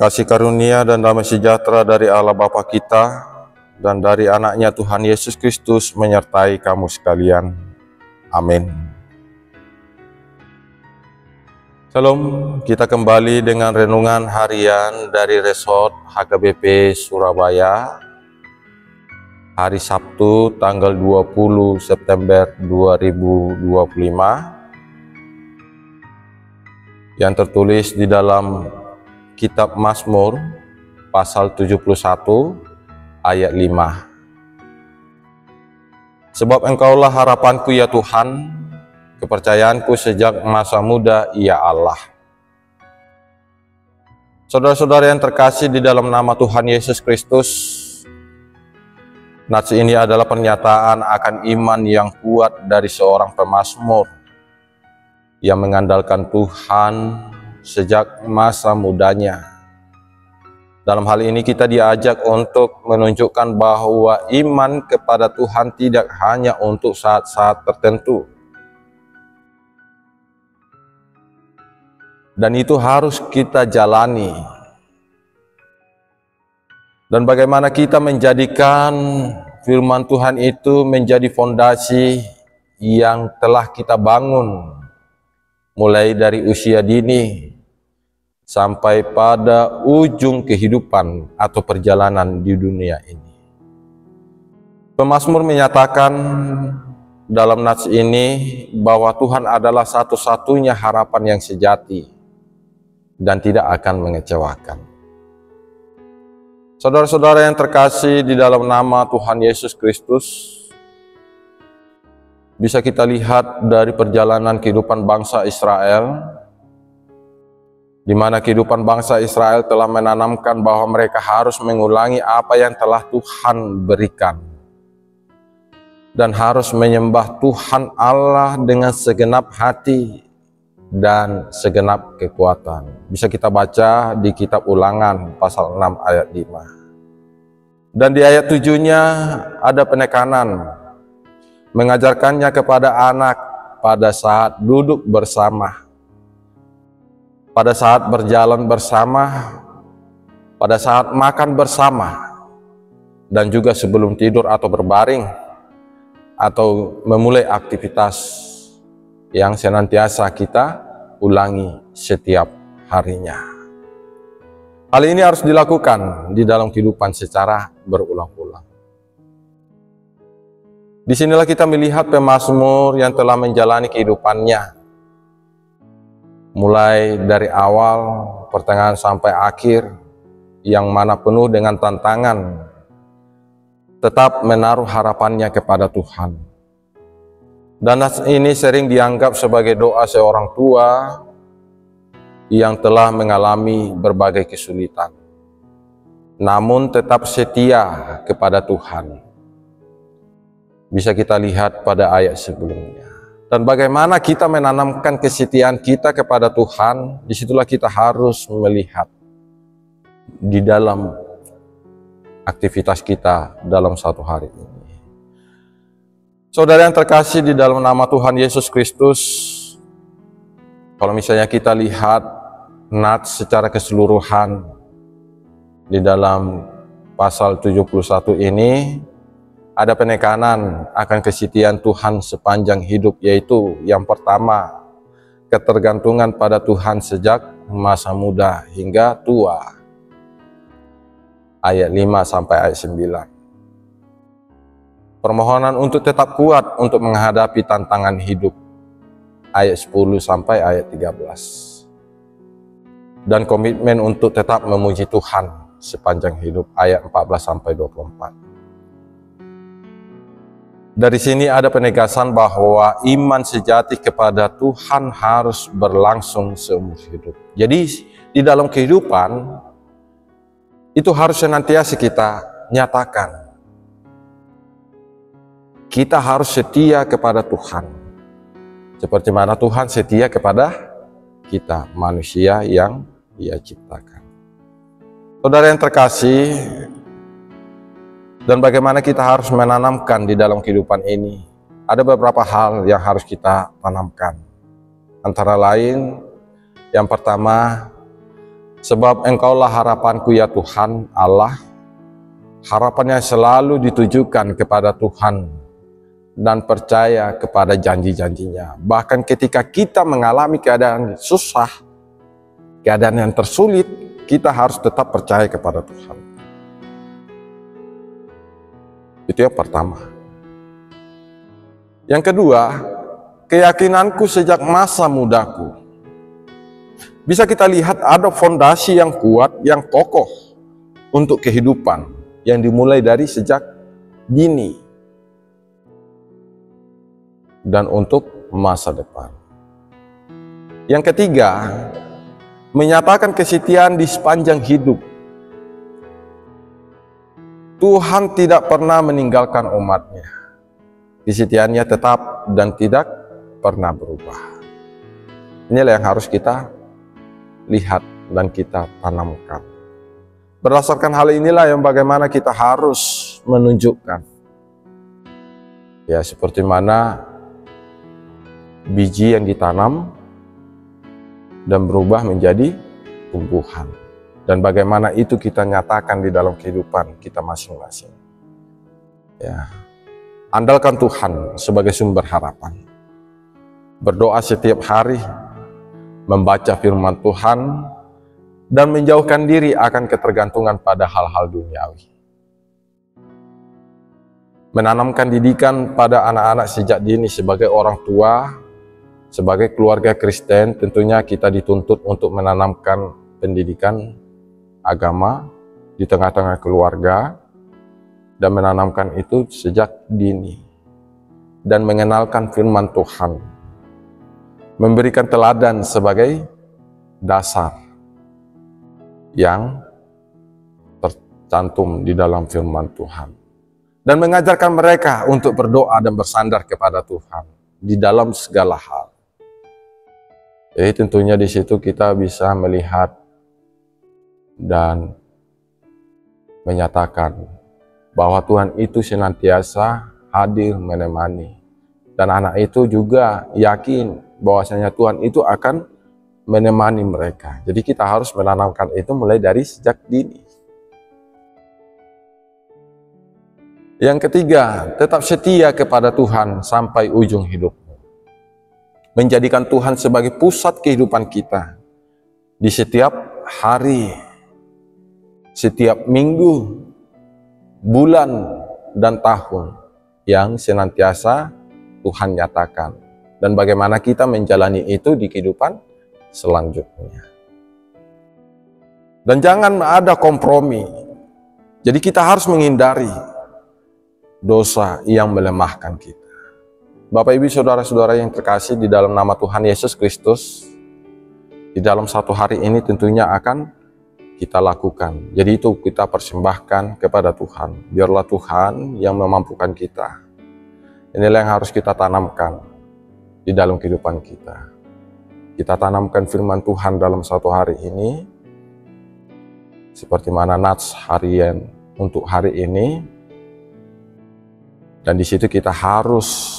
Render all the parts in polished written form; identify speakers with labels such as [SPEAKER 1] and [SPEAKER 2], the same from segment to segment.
[SPEAKER 1] Kasih karunia dan damai sejahtera dari Allah Bapa kita dan dari anaknya Tuhan Yesus Kristus menyertai kamu sekalian. Amin. Shalom, kita kembali dengan renungan harian dari Resort HKBP Surabaya. Hari Sabtu tanggal 20 September 2025 yang tertulis di dalam Kitab Mazmur pasal 71 ayat 5. Sebab Engkaulah harapanku ya Tuhan, kepercayaanku sejak masa muda ya Allah. Saudara-saudara yang terkasih di dalam nama Tuhan Yesus Kristus, nats ini adalah pernyataan akan iman yang kuat dari seorang pemazmur yang mengandalkan Tuhan sejak masa mudanya. Dalam hal ini kita diajak untuk menunjukkan bahwa iman kepada Tuhan tidak hanya untuk saat-saat tertentu. Dan itu harus kita jalani. Dan bagaimana kita menjadikan firman Tuhan itu menjadi fondasi yang telah kita bangun mulai dari usia dini sampai pada ujung kehidupan atau perjalanan di dunia ini. Pemazmur menyatakan dalam nats ini bahwa Tuhan adalah satu-satunya harapan yang sejati dan tidak akan mengecewakan. Saudara-saudara yang terkasih di dalam nama Tuhan Yesus Kristus, bisa kita lihat dari perjalanan kehidupan bangsa Israel, di mana kehidupan bangsa Israel telah menanamkan bahwa mereka harus mengulangi apa yang telah Tuhan berikan dan harus menyembah Tuhan Allah dengan segenap hati dan segenap kekuatan. Bisa kita baca di kitab Ulangan pasal 6 ayat 5. Dan di ayat 7-nya ada penekanan, mengajarkannya kepada anak pada saat duduk bersama, pada saat berjalan bersama, pada saat makan bersama, dan juga sebelum tidur atau berbaring, atau memulai aktivitas yang senantiasa kita ulangi setiap harinya. Hal ini harus dilakukan di dalam kehidupan secara berulang-ulang. Disinilah kita melihat pemazmur yang telah menjalani kehidupannya, mulai dari awal, pertengahan sampai akhir, yang mana penuh dengan tantangan, tetap menaruh harapannya kepada Tuhan. Dan ini sering dianggap sebagai doa seorang tua yang telah mengalami berbagai kesulitan, namun tetap setia kepada Tuhan. Bisa kita lihat pada ayat sebelumnya. Dan bagaimana kita menanamkan kesetiaan kita kepada Tuhan, disitulah kita harus melihat di dalam aktivitas kita dalam satu hari ini. Saudara yang terkasih di dalam nama Tuhan Yesus Kristus, kalau misalnya kita lihat nats secara keseluruhan di dalam pasal 71 ini, ada penekanan akan kesetiaan Tuhan sepanjang hidup, yaitu yang pertama, ketergantungan pada Tuhan sejak masa muda hingga tua. Ayat 5 sampai ayat 9. Permohonan untuk tetap kuat untuk menghadapi tantangan hidup. Ayat 10 sampai ayat 13. Dan komitmen untuk tetap memuji Tuhan sepanjang hidup. Ayat 14 sampai 24. Dari sini ada penegasan bahwa iman sejati kepada Tuhan harus berlangsung seumur hidup. Jadi di dalam kehidupan itu harus senantiasa kita nyatakan. Kita harus setia kepada Tuhan. Seperti mana Tuhan setia kepada kita, manusia yang Dia ciptakan. Saudara yang terkasih, dan bagaimana kita harus menanamkan di dalam kehidupan ini, ada beberapa hal yang harus kita tanamkan. Antara lain, yang pertama, Sebab Engkaulah harapanku ya Tuhan Allah, harapannya selalu ditujukan kepada Tuhan dan percaya kepada janji-janjinya. Bahkan ketika kita mengalami keadaan susah, keadaan yang tersulit, kita harus tetap percaya kepada Tuhan. Itu yang pertama. Yang kedua, keyakinanku sejak masa mudaku. Bisa kita lihat ada fondasi yang kuat, yang kokoh untuk kehidupan yang dimulai dari sejak dini dan untuk masa depan. Yang ketiga, menyatakan kesetiaan di sepanjang hidup. Tuhan tidak pernah meninggalkan umatnya. Kesetiaannya tetap dan tidak pernah berubah. Inilah yang harus kita lihat dan kita tanamkan. Berdasarkan hal inilah yang bagaimana kita harus menunjukkan. Ya, seperti mana biji yang ditanam dan berubah menjadi tumbuhan. Dan bagaimana itu kita nyatakan di dalam kehidupan kita masing-masing. Ya. Andalkan Tuhan sebagai sumber harapan. Berdoa setiap hari, membaca firman Tuhan, dan menjauhkan diri akan ketergantungan pada hal-hal duniawi. Menanamkan didikan pada anak-anak sejak dini sebagai orang tua, sebagai keluarga Kristen, tentunya kita dituntut untuk menanamkan pendidikan agama di tengah-tengah keluarga, dan menanamkan itu sejak dini, dan mengenalkan firman Tuhan, memberikan teladan sebagai dasar yang tercantum di dalam firman Tuhan, dan mengajarkan mereka untuk berdoa dan bersandar kepada Tuhan di dalam segala hal. Jadi tentunya di situ kita bisa melihat dan menyatakan bahwa Tuhan itu senantiasa hadir menemani, dan anak itu juga yakin bahwasanya Tuhan itu akan menemani mereka. Jadi kita harus menanamkan itu mulai dari sejak dini. Yang ketiga, tetap setia kepada Tuhan sampai ujung hidupmu. Menjadikan Tuhan sebagai pusat kehidupan kita di setiap hari, setiap minggu, bulan, dan tahun yang senantiasa Tuhan nyatakan. Dan bagaimana kita menjalani itu di kehidupan selanjutnya. Dan jangan ada kompromi. Jadi kita harus menghindari dosa yang melemahkan kita. Bapak Ibu Saudara-saudara yang terkasih di dalam nama Tuhan Yesus Kristus, di dalam satu hari ini tentunya akan kita lakukan. Jadi itu kita persembahkan kepada Tuhan. Biarlah Tuhan yang memampukan kita. Inilah yang harus kita tanamkan di dalam kehidupan kita. Kita tanamkan firman Tuhan dalam satu hari ini, seperti mana nats harian untuk hari ini. Dan di situ kita harus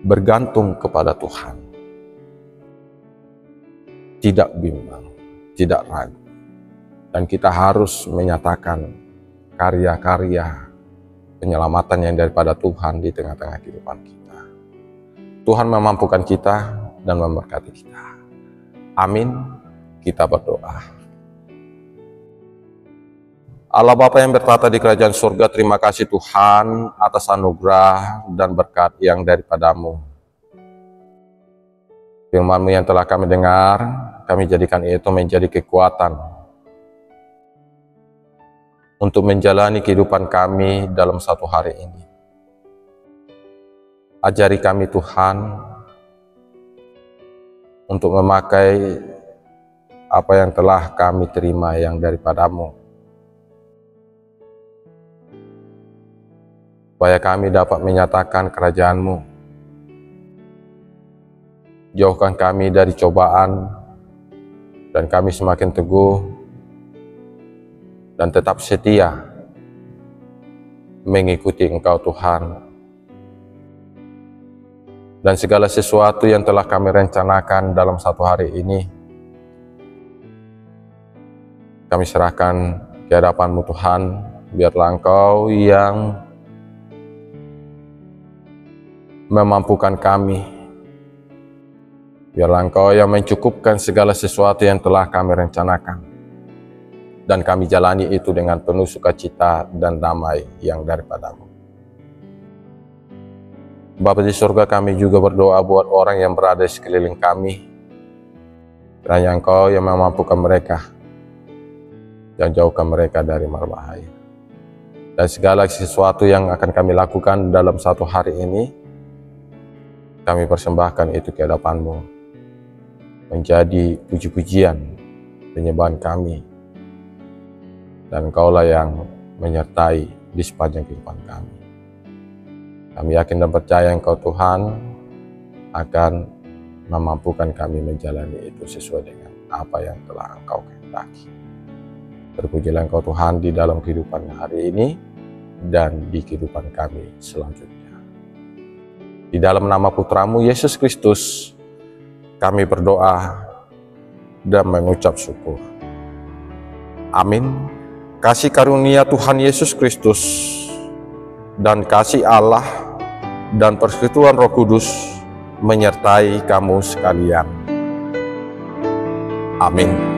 [SPEAKER 1] bergantung kepada Tuhan. Tidak bimbang, tidak ragu. Dan kita harus menyatakan karya-karya penyelamatan yang daripada Tuhan di tengah-tengah kehidupan kita. Tuhan memampukan kita dan memberkati kita. Amin. Kita berdoa. Allah Bapa yang bertata di kerajaan surga, terima kasih Tuhan atas anugerah dan berkat yang daripadamu. Firman-Mu yang telah kami dengar, kami jadikan itu menjadi kekuatan untuk menjalani kehidupan kami dalam satu hari ini. Ajari kami Tuhan untuk memakai apa yang telah kami terima yang daripadamu, supaya kami dapat menyatakan kerajaan-Mu. Jauhkan kami dari cobaan, dan kami semakin teguh dan tetap setia mengikuti Engkau Tuhan. Dan segala sesuatu yang telah kami rencanakan dalam satu hari ini, Kami serahkan ke hadapan-Mu Tuhan, biarlah Engkau yang memampukan kami, biarlah Engkau yang mencukupkan segala sesuatu yang telah kami rencanakan, dan kami jalani itu dengan penuh sukacita dan damai yang daripada-Mu. Bapa di surga, kami juga berdoa buat orang yang berada di sekeliling kami, kiranya Engkau yang memampukan mereka, yang jauhkan mereka dari mara bahaya. Dan segala sesuatu yang akan kami lakukan dalam satu hari ini, kami persembahkan itu ke hadapan-Mu, menjadi puji-pujian penyembahan kami, dan Engkaulah yang menyertai di sepanjang kehidupan kami. Kami yakin dan percaya Engkau Tuhan akan memampukan kami menjalani itu sesuai dengan apa yang telah Engkau kehendaki. Terpujilah Engkau Tuhan di dalam kehidupan hari ini dan di kehidupan kami selanjutnya. Di dalam nama Putra-Mu Yesus Kristus, kami berdoa dan mengucap syukur. Amin. Kasih karunia Tuhan Yesus Kristus dan kasih Allah dan persekutuan Roh Kudus menyertai kamu sekalian. Amin.